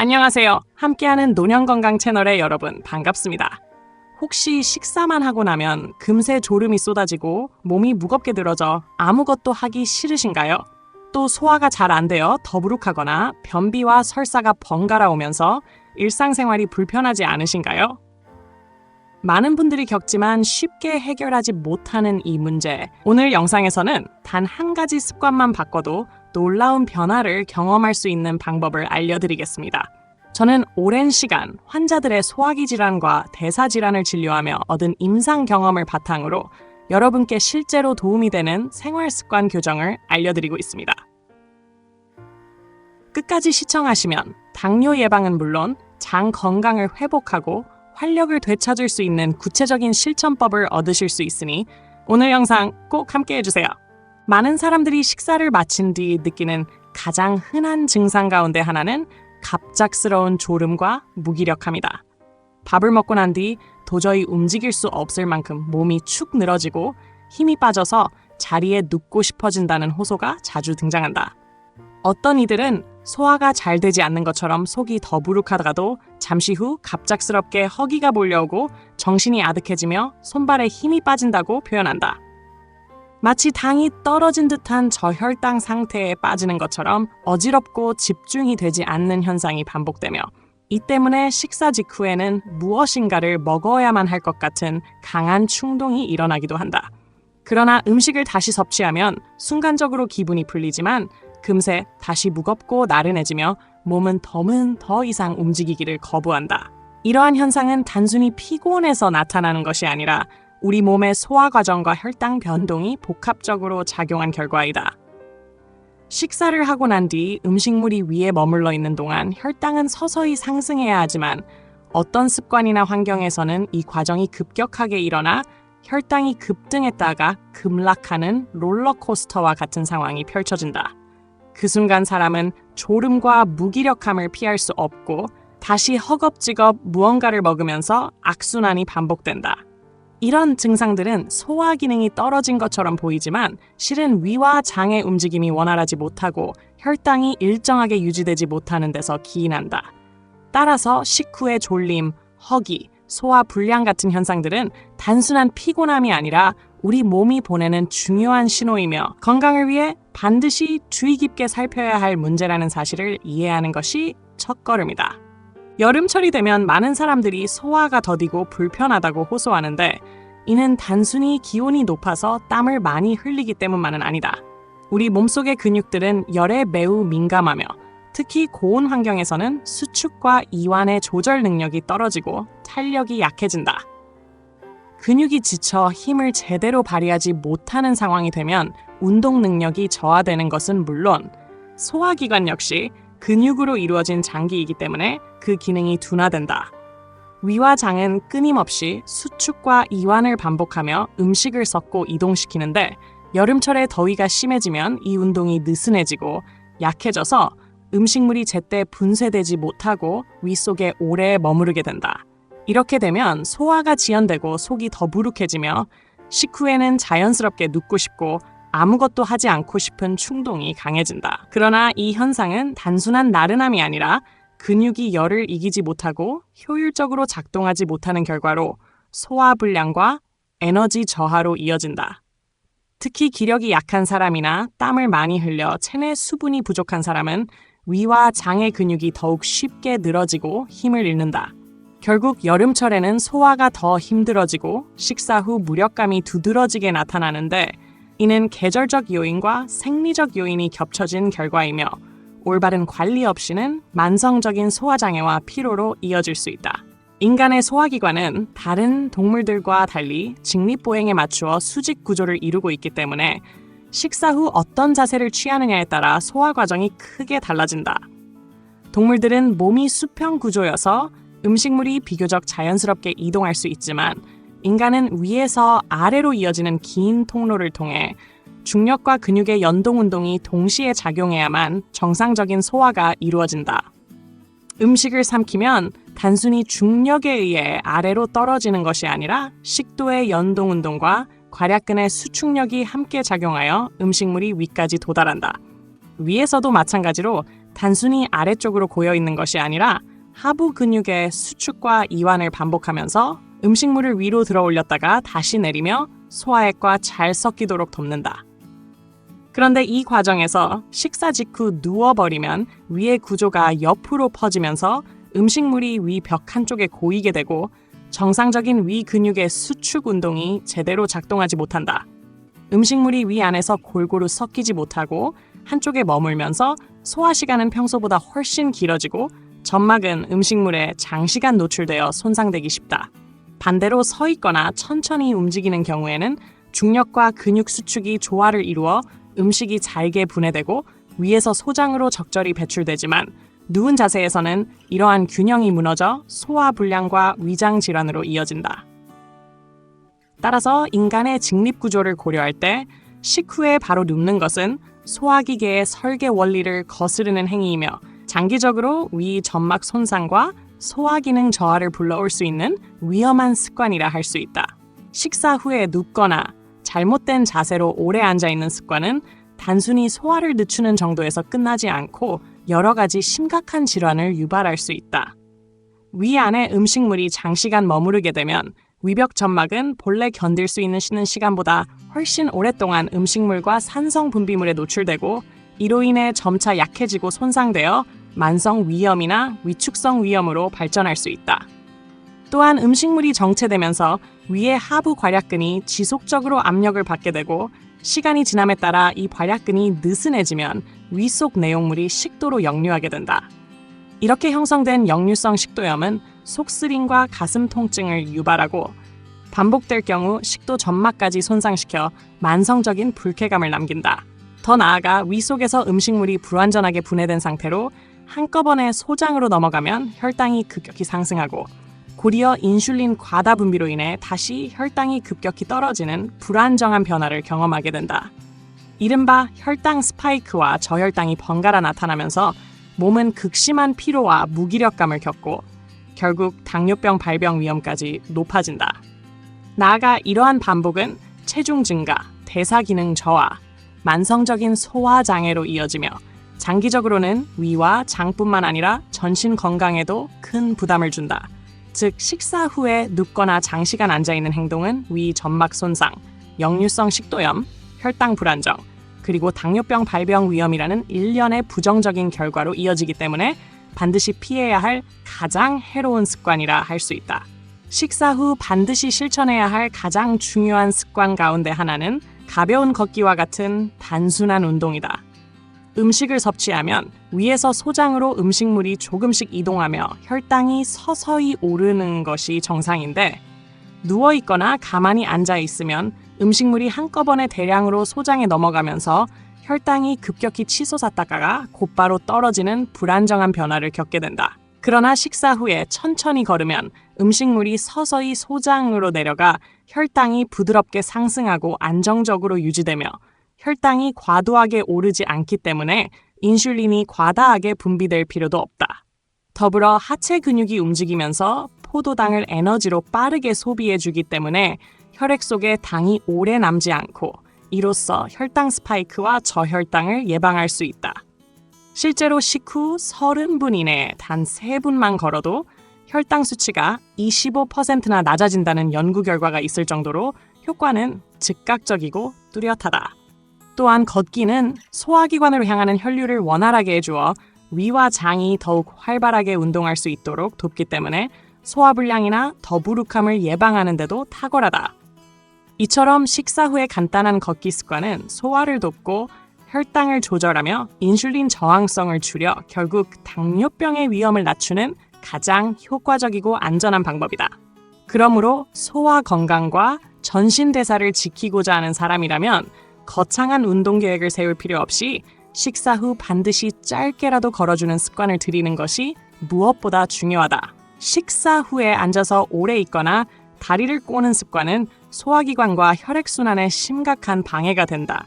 안녕하세요. 함께하는 노년건강 채널의 여러분 반갑습니다. 혹시 식사만 하고 나면 금세 졸음이 쏟아지고 몸이 무겁게 들어져 아무것도 하기 싫으신가요? 또 소화가 잘 안 되어 더부룩하거나 변비와 설사가 번갈아 오면서 일상생활이 불편하지 않으신가요? 많은 분들이 겪지만 쉽게 해결하지 못하는 이 문제. 오늘 영상에서는 단 한 가지 습관만 바꿔도 놀라운 변화를 경험할 수 있는 방법을 알려드리겠습니다. 저는 오랜 시간 환자들의 소화기 질환과 대사 질환을 진료하며 얻은 임상 경험을 바탕으로 여러분께 실제로 도움이 되는 생활 습관 교정을 알려드리고 있습니다. 끝까지 시청하시면 당뇨 예방은 물론 장 건강을 회복하고 활력을 되찾을 수 있는 구체적인 실천법을 얻으실 수 있으니 오늘 영상 꼭 함께 해주세요. 많은 사람들이 식사를 마친 뒤 느끼는 가장 흔한 증상 가운데 하나는 갑작스러운 졸음과 무기력함이다. 밥을 먹고 난 뒤 도저히 움직일 수 없을 만큼 몸이 축 늘어지고 힘이 빠져서 자리에 눕고 싶어진다는 호소가 자주 등장한다. 어떤 이들은 소화가 잘 되지 않는 것처럼 속이 더부룩하다가도 잠시 후 갑작스럽게 허기가 몰려오고 정신이 아득해지며 손발에 힘이 빠진다고 표현한다. 마치 당이 떨어진 듯한 저혈당 상태에 빠지는 것처럼 어지럽고 집중이 되지 않는 현상이 반복되며 이 때문에 식사 직후에는 무엇인가를 먹어야만 할 것 같은 강한 충동이 일어나기도 한다. 그러나 음식을 다시 섭취하면 순간적으로 기분이 풀리지만 금세 다시 무겁고 나른해지며 몸은 더 이상 움직이기를 거부한다. 이러한 현상은 단순히 피곤해서 나타나는 것이 아니라 우리 몸의 소화 과정과 혈당 변동이 복합적으로 작용한 결과이다. 식사를 하고 난 뒤 음식물이 위에 머물러 있는 동안 혈당은 서서히 상승해야 하지만 어떤 습관이나 환경에서는 이 과정이 급격하게 일어나 혈당이 급등했다가 급락하는 롤러코스터와 같은 상황이 펼쳐진다. 그 순간 사람은 졸음과 무기력함을 피할 수 없고 다시 허겁지겁 무언가를 먹으면서 악순환이 반복된다. 이런 증상들은 소화 기능이 떨어진 것처럼 보이지만 실은 위와 장의 움직임이 원활하지 못하고 혈당이 일정하게 유지되지 못하는 데서 기인한다. 따라서 식후의 졸림, 허기, 소화 불량 같은 현상들은 단순한 피곤함이 아니라 우리 몸이 보내는 중요한 신호이며 건강을 위해 반드시 주의 깊게 살펴야 할 문제라는 사실을 이해하는 것이 첫걸음이다. 여름철이 되면 많은 사람들이 소화가 더디고 불편하다고 호소하는데 이는 단순히 기온이 높아서 땀을 많이 흘리기 때문만은 아니다. 우리 몸속의 근육들은 열에 매우 민감하며 특히 고온 환경에서는 수축과 이완의 조절 능력이 떨어지고 탄력이 약해진다. 근육이 지쳐 힘을 제대로 발휘하지 못하는 상황이 되면 운동 능력이 저하되는 것은 물론 소화기관 역시 근육으로 이루어진 장기이기 때문에 그 기능이 둔화된다. 위와 장은 끊임없이 수축과 이완을 반복하며 음식을 섞고 이동시키는데 여름철에 더위가 심해지면 이 운동이 느슨해지고 약해져서 음식물이 제때 분쇄되지 못하고 위 속에 오래 머무르게 된다. 이렇게 되면 소화가 지연되고 속이 더부룩해지며 식후에는 자연스럽게 눕고 싶고 아무것도 하지 않고 싶은 충동이 강해진다. 그러나 이 현상은 단순한 나른함이 아니라 근육이 열을 이기지 못하고 효율적으로 작동하지 못하는 결과로 소화불량과 에너지 저하로 이어진다. 특히 기력이 약한 사람이나 땀을 많이 흘려 체내 수분이 부족한 사람은 위와 장의 근육이 더욱 쉽게 늘어지고 힘을 잃는다. 결국 여름철에는 소화가 더 힘들어지고 식사 후 무력감이 두드러지게 나타나는데 이는 계절적 요인과 생리적 요인이 겹쳐진 결과이며 올바른 관리 없이는 만성적인 소화장애와 피로로 이어질 수 있다. 인간의 소화기관은 다른 동물들과 달리 직립보행에 맞추어 수직 구조를 이루고 있기 때문에 식사 후 어떤 자세를 취하느냐에 따라 소화 과정이 크게 달라진다. 동물들은 몸이 수평 구조여서 음식물이 비교적 자연스럽게 이동할 수 있지만 인간은 위에서 아래로 이어지는 긴 통로를 통해 중력과 근육의 연동 운동이 동시에 작용해야만 정상적인 소화가 이루어진다. 음식을 삼키면 단순히 중력에 의해 아래로 떨어지는 것이 아니라 식도의 연동 운동과 괄약근의 수축력이 함께 작용하여 음식물이 위까지 도달한다. 위에서도 마찬가지로 단순히 아래쪽으로 고여 있는 것이 아니라 하부 근육의 수축과 이완을 반복하면서 음식물을 위로 들어 올렸다가 다시 내리며 소화액과 잘 섞이도록 돕는다. 그런데 이 과정에서 식사 직후 누워버리면 위의 구조가 옆으로 퍼지면서 음식물이 위 벽 한쪽에 고이게 되고 정상적인 위 근육의 수축 운동이 제대로 작동하지 못한다. 음식물이 위 안에서 골고루 섞이지 못하고 한쪽에 머물면서 소화 시간은 평소보다 훨씬 길어지고 점막은 음식물에 장시간 노출되어 손상되기 쉽다. 반대로 서 있거나 천천히 움직이는 경우에는 중력과 근육 수축이 조화를 이루어 음식이 잘게 분해되고 위에서 소장으로 적절히 배출되지만 누운 자세에서는 이러한 균형이 무너져 소화 불량과 위장 질환으로 이어진다. 따라서 인간의 직립 구조를 고려할 때 식후에 바로 눕는 것은 소화기계의 설계 원리를 거스르는 행위이며 장기적으로 위 점막 손상과 소화 기능 저하를 불러올 수 있는 위험한 습관이라 할 수 있다. 식사 후에 눕거나 잘못된 자세로 오래 앉아있는 습관은 단순히 소화를 늦추는 정도에서 끝나지 않고 여러 가지 심각한 질환을 유발할 수 있다. 위 안에 음식물이 장시간 머무르게 되면 위벽 점막은 본래 견딜 수 있는 쉬는 시간보다 훨씬 오랫동안 음식물과 산성 분비물에 노출되고 이로 인해 점차 약해지고 손상되어 만성 위염이나 위축성 위염으로 발전할 수 있다. 또한 음식물이 정체되면서 위의 하부 괄약근이 지속적으로 압력을 받게 되고 시간이 지남에 따라 이 괄약근이 느슨해지면 위 속 내용물이 식도로 역류하게 된다. 이렇게 형성된 역류성 식도염은 속쓰림과 가슴 통증을 유발하고 반복될 경우 식도 점막까지 손상시켜 만성적인 불쾌감을 남긴다. 더 나아가 위 속에서 음식물이 불완전하게 분해된 상태로 한꺼번에 소장으로 넘어가면 혈당이 급격히 상승하고 곧이어 인슐린 과다 분비로 인해 다시 혈당이 급격히 떨어지는 불안정한 변화를 경험하게 된다. 이른바 혈당 스파이크와 저혈당이 번갈아 나타나면서 몸은 극심한 피로와 무기력감을 겪고 결국 당뇨병 발병 위험까지 높아진다. 나아가 이러한 반복은 체중 증가, 대사 기능 저하, 만성적인 소화 장애로 이어지며 장기적으로는 위와 장뿐만 아니라 전신 건강에도 큰 부담을 준다. 즉 식사 후에 눕거나 장시간 앉아있는 행동은 위 점막 손상, 역류성 식도염, 혈당 불안정, 그리고 당뇨병 발병 위험이라는 일련의 부정적인 결과로 이어지기 때문에 반드시 피해야 할 가장 해로운 습관이라 할 수 있다. 식사 후 반드시 실천해야 할 가장 중요한 습관 가운데 하나는 가벼운 걷기와 같은 단순한 운동이다. 음식을 섭취하면 위에서 소장으로 음식물이 조금씩 이동하며 혈당이 서서히 오르는 것이 정상인데 누워있거나 가만히 앉아있으면 음식물이 한꺼번에 대량으로 소장에 넘어가면서 혈당이 급격히 치솟았다가 곧바로 떨어지는 불안정한 변화를 겪게 된다. 그러나 식사 후에 천천히 걸으면 음식물이 서서히 소장으로 내려가 혈당이 부드럽게 상승하고 안정적으로 유지되며 혈당이 과도하게 오르지 않기 때문에 인슐린이 과다하게 분비될 필요도 없다. 더불어 하체 근육이 움직이면서 포도당을 에너지로 빠르게 소비해주기 때문에 혈액 속에 당이 오래 남지 않고 이로써 혈당 스파이크와 저혈당을 예방할 수 있다. 실제로 식후 30분 이내에 단 3분만 걸어도 혈당 수치가 25%나 낮아진다는 연구 결과가 있을 정도로 효과는 즉각적이고 뚜렷하다. 또한 걷기는 소화기관으로 향하는 혈류를 원활하게 해주어 위와 장이 더욱 활발하게 운동할 수 있도록 돕기 때문에 소화불량이나 더부룩함을 예방하는 데도 탁월하다. 이처럼 식사 후에 간단한 걷기 습관은 소화를 돕고 혈당을 조절하며 인슐린 저항성을 줄여 결국 당뇨병의 위험을 낮추는 가장 효과적이고 안전한 방법이다. 그러므로 소화 건강과 전신 대사를 지키고자 하는 사람이라면 거창한 운동 계획을 세울 필요 없이 식사 후 반드시 짧게라도 걸어주는 습관을 들이는 것이 무엇보다 중요하다. 식사 후에 앉아서 오래 있거나 다리를 꼬는 습관은 소화기관과 혈액순환에 심각한 방해가 된다.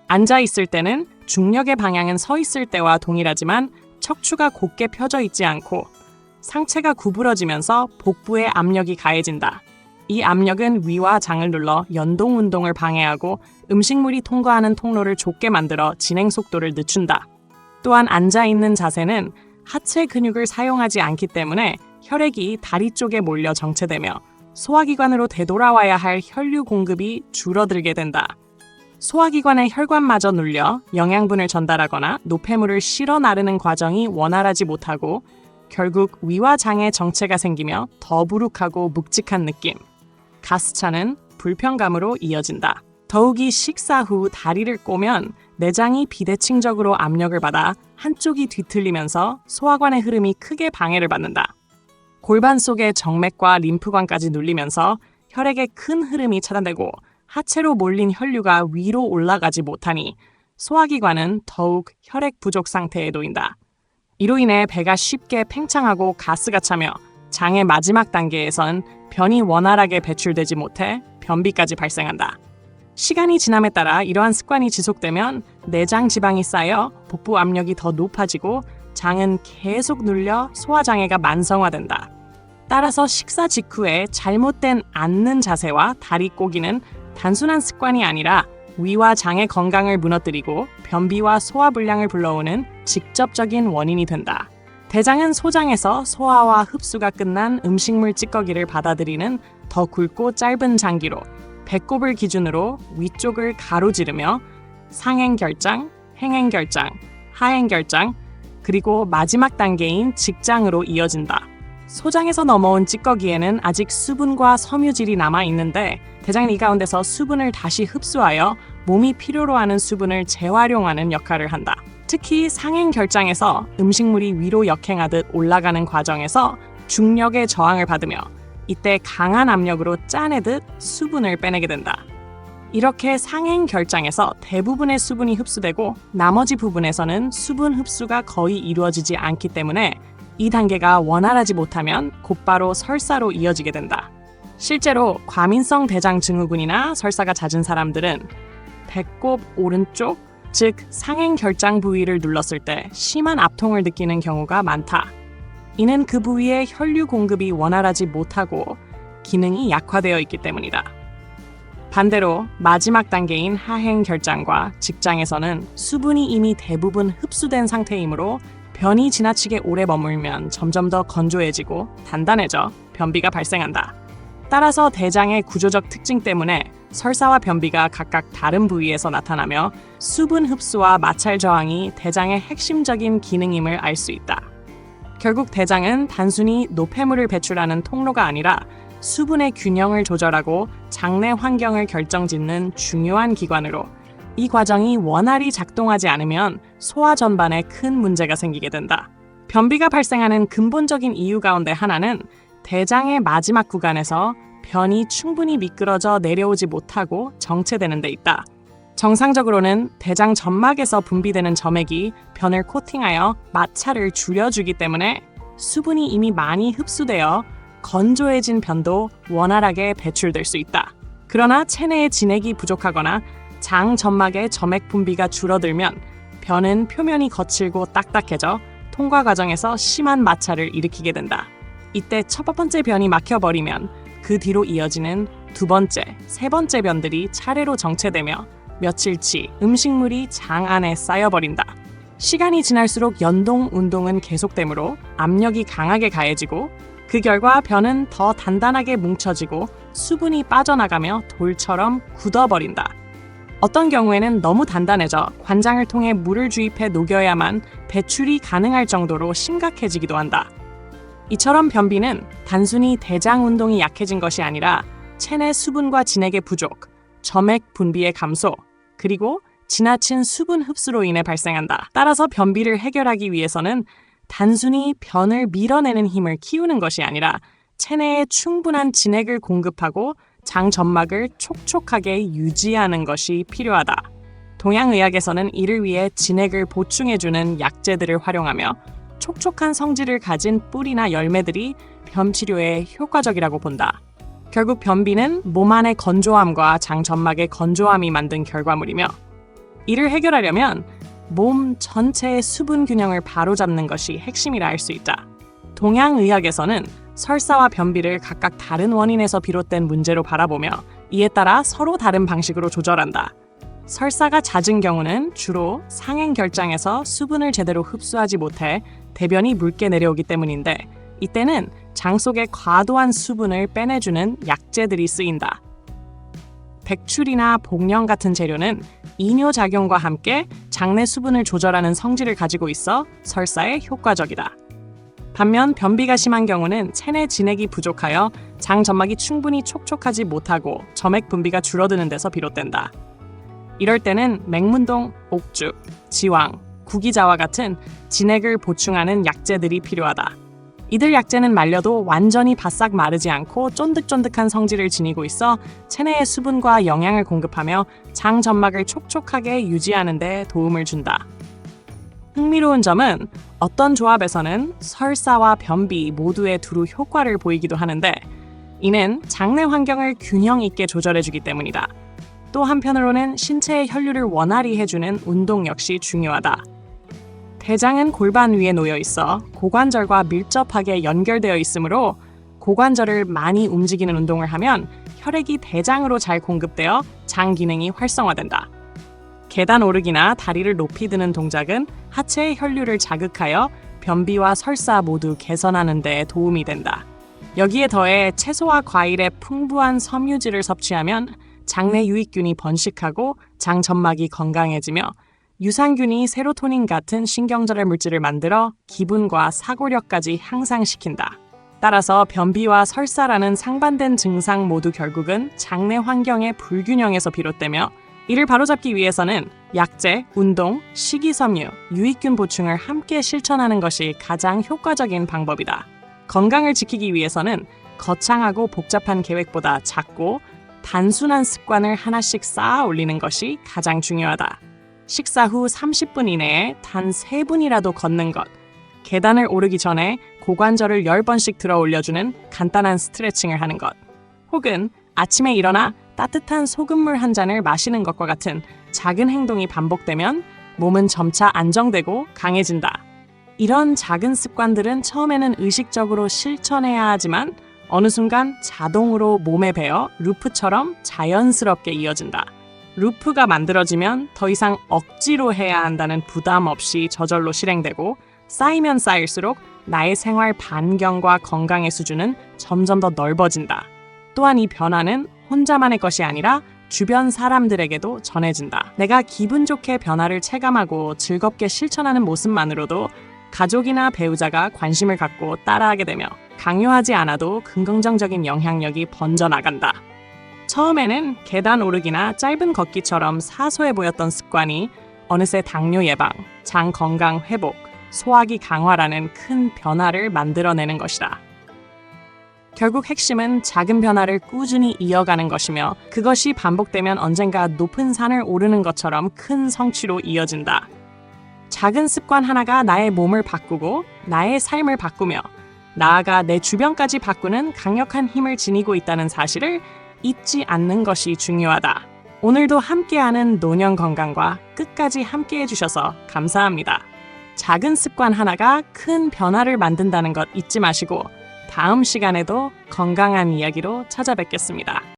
앉아 있을 때는 중력의 방향은 서 있을 때와 동일하지만 척추가 곧게 펴져 있지 않고 상체가 구부러지면서 복부에 압력이 가해진다. 이 압력은 위와 장을 눌러 연동 운동을 방해하고 음식물이 통과하는 통로를 좁게 만들어 진행 속도를 늦춘다. 또한 앉아있는 자세는 하체 근육을 사용하지 않기 때문에 혈액이 다리 쪽에 몰려 정체되며 소화기관으로 되돌아와야 할 혈류 공급이 줄어들게 된다. 소화기관의 혈관마저 눌려 영양분을 전달하거나 노폐물을 실어 나르는 과정이 원활하지 못하고 결국 위와 장의 정체가 생기며 더부룩하고 묵직한 느낌, 가스차는 불편감으로 이어진다. 더욱이 식사 후 다리를 꼬면 내장이 비대칭적으로 압력을 받아 한쪽이 뒤틀리면서 소화관의 흐름이 크게 방해를 받는다. 골반 속의 정맥과 림프관까지 눌리면서 혈액의 큰 흐름이 차단되고 하체로 몰린 혈류가 위로 올라가지 못하니 소화기관은 더욱 혈액 부족 상태에 놓인다. 이로 인해 배가 쉽게 팽창하고 가스가 차며 장의 마지막 단계에선 변이 원활하게 배출되지 못해 변비까지 발생한다. 시간이 지남에 따라 이러한 습관이 지속되면 내장 지방이 쌓여 복부 압력이 더 높아지고 장은 계속 눌려 소화장애가 만성화된다. 따라서 식사 직후에 잘못된 앉는 자세와 다리 꼬기는 단순한 습관이 아니라 위와 장의 건강을 무너뜨리고 변비와 소화불량을 불러오는 직접적인 원인이 된다. 대장은 소장에서 소화와 흡수가 끝난 음식물 찌꺼기를 받아들이는 더 굵고 짧은 장기로 배꼽을 기준으로 위쪽을 가로지르며 상행결장, 행행결장, 하행결장, 그리고 마지막 단계인 직장으로 이어진다. 소장에서 넘어온 찌꺼기에는 아직 수분과 섬유질이 남아있는데 대장은 이 가운데서 수분을 다시 흡수하여 몸이 필요로 하는 수분을 재활용하는 역할을 한다. 특히 상행결장에서 음식물이 위로 역행하듯 올라가는 과정에서 중력의 저항을 받으며 이때 강한 압력으로 짜내듯 수분을 빼내게 된다. 이렇게 상행결장에서 대부분의 수분이 흡수되고 나머지 부분에서는 수분 흡수가 거의 이루어지지 않기 때문에 이 단계가 원활하지 못하면 곧바로 설사로 이어지게 된다. 실제로 과민성 대장 증후군이나 설사가 잦은 사람들은 배꼽 오른쪽, 즉 상행결장 부위를 눌렀을 때 심한 압통을 느끼는 경우가 많다. 이는 그 부위의 혈류 공급이 원활하지 못하고 기능이 약화되어 있기 때문이다. 반대로 마지막 단계인 하행결장과 직장에서는 수분이 이미 대부분 흡수된 상태이므로 변이 지나치게 오래 머물면 점점 더 건조해지고 단단해져 변비가 발생한다. 따라서 대장의 구조적 특징 때문에 설사와 변비가 각각 다른 부위에서 나타나며 수분 흡수와 마찰 저항이 대장의 핵심적인 기능임을 알 수 있다. 결국 대장은 단순히 노폐물을 배출하는 통로가 아니라 수분의 균형을 조절하고 장내 환경을 결정짓는 중요한 기관으로 이 과정이 원활히 작동하지 않으면 소화 전반에 큰 문제가 생기게 된다. 변비가 발생하는 근본적인 이유 가운데 하나는 대장의 마지막 구간에서 변이 충분히 미끄러져 내려오지 못하고 정체되는 데 있다. 정상적으로는 대장 점막에서 분비되는 점액이 변을 코팅하여 마찰을 줄여주기 때문에 수분이 이미 많이 흡수되어 건조해진 변도 원활하게 배출될 수 있다. 그러나 체내의 진액이 부족하거나 장 점막의 점액 분비가 줄어들면 변은 표면이 거칠고 딱딱해져 통과 과정에서 심한 마찰을 일으키게 된다. 이때 첫 번째 변이 막혀버리면 그 뒤로 이어지는 두 번째, 세 번째 변들이 차례로 정체되며 며칠치 음식물이 장 안에 쌓여버린다. 시간이 지날수록 연동 운동은 계속되므로 압력이 강하게 가해지고 그 결과 변은 더 단단하게 뭉쳐지고 수분이 빠져나가며 돌처럼 굳어버린다. 어떤 경우에는 너무 단단해져 관장을 통해 물을 주입해 녹여야만 배출이 가능할 정도로 심각해지기도 한다. 이처럼 변비는 단순히 대장 운동이 약해진 것이 아니라 체내 수분과 진액의 부족, 점액 분비의 감소, 그리고 지나친 수분 흡수로 인해 발생한다. 따라서 변비를 해결하기 위해서는 단순히 변을 밀어내는 힘을 키우는 것이 아니라 체내에 충분한 진액을 공급하고 장 점막을 촉촉하게 유지하는 것이 필요하다. 동양의학에서는 이를 위해 진액을 보충해주는 약재들을 활용하며 촉촉한 성질을 가진 뿌리나 열매들이 변 치료에 효과적이라고 본다. 결국 변비는 몸 안의 건조함과 장 점막의 건조함이 만든 결과물이며 이를 해결하려면 몸 전체의 수분 균형을 바로잡는 것이 핵심이라 할 수 있다. 동양의학에서는 설사와 변비를 각각 다른 원인에서 비롯된 문제로 바라보며 이에 따라 서로 다른 방식으로 조절한다. 설사가 잦은 경우는 주로 상행결장에서 수분을 제대로 흡수하지 못해 대변이 묽게 내려오기 때문인데, 이때는 장 속의 과도한 수분을 빼내주는 약재들이 쓰인다. 백출이나 복령 같은 재료는 이뇨작용과 함께 장내 수분을 조절하는 성질을 가지고 있어 설사에 효과적이다. 반면 변비가 심한 경우는 체내 진액이 부족하여 장 점막이 충분히 촉촉하지 못하고 점액 분비가 줄어드는 데서 비롯된다. 이럴 때는 맹문동, 옥죽, 지왕, 구기자와 같은 진액을 보충하는 약재들이 필요하다. 이들 약재는 말려도 완전히 바싹 마르지 않고 쫀득쫀득한 성질을 지니고 있어 체내의 수분과 영양을 공급하며 장 점막을 촉촉하게 유지하는 데 도움을 준다. 흥미로운 점은 어떤 조합에서는 설사와 변비 모두에 두루 효과를 보이기도 하는데, 이는 장내 환경을 균형 있게 조절해주기 때문이다. 또 한편으로는 신체의 혈류를 원활히 해주는 운동 역시 중요하다. 대장은 골반 위에 놓여 있어 고관절과 밀접하게 연결되어 있으므로 고관절을 많이 움직이는 운동을 하면 혈액이 대장으로 잘 공급되어 장 기능이 활성화된다. 계단 오르기나 다리를 높이 드는 동작은 하체의 혈류를 자극하여 변비와 설사 모두 개선하는 데 도움이 된다. 여기에 더해 채소와 과일에 풍부한 섬유질을 섭취하면 장내 유익균이 번식하고 장 점막이 건강해지며 유산균이 세로토닌 같은 신경절의 물질을 만들어 기분과 사고력까지 향상시킨다. 따라서 변비와 설사라는 상반된 증상 모두 결국은 장내 환경의 불균형에서 비롯되며, 이를 바로잡기 위해서는 약재, 운동, 식이섬유, 유익균 보충을 함께 실천하는 것이 가장 효과적인 방법이다. 건강을 지키기 위해서는 거창하고 복잡한 계획보다 작고 단순한 습관을 하나씩 쌓아 올리는 것이 가장 중요하다. 식사 후 30분 이내에 단 3분이라도 걷는 것, 계단을 오르기 전에 고관절을 10번씩 들어 올려주는 간단한 스트레칭을 하는 것, 혹은 아침에 일어나 따뜻한 소금물 한 잔을 마시는 것과 같은 작은 행동이 반복되면 몸은 점차 안정되고 강해진다. 이런 작은 습관들은 처음에는 의식적으로 실천해야 하지만 어느 순간 자동으로 몸에 배어 루프처럼 자연스럽게 이어진다. 루프가 만들어지면 더 이상 억지로 해야 한다는 부담 없이 저절로 실행되고, 쌓이면 쌓일수록 나의 생활 반경과 건강의 수준은 점점 더 넓어진다. 또한 이 변화는 혼자만의 것이 아니라 주변 사람들에게도 전해진다. 내가 기분 좋게 변화를 체감하고 즐겁게 실천하는 모습만으로도 가족이나 배우자가 관심을 갖고 따라하게 되며 강요하지 않아도 긍정적인 영향력이 번져나간다. 처음에는 계단 오르기나 짧은 걷기처럼 사소해 보였던 습관이 어느새 당뇨 예방, 장 건강 회복, 소화기 강화라는 큰 변화를 만들어내는 것이다. 결국 핵심은 작은 변화를 꾸준히 이어가는 것이며, 그것이 반복되면 언젠가 높은 산을 오르는 것처럼 큰 성취로 이어진다. 작은 습관 하나가 나의 몸을 바꾸고 나의 삶을 바꾸며 나아가 내 주변까지 바꾸는 강력한 힘을 지니고 있다는 사실을 잊지 않는 것이 중요하다. 오늘도 함께하는 노년 건강과 끝까지 함께해 주셔서 감사합니다. 작은 습관 하나가 큰 변화를 만든다는 것 잊지 마시고 다음 시간에도 건강한 이야기로 찾아뵙겠습니다.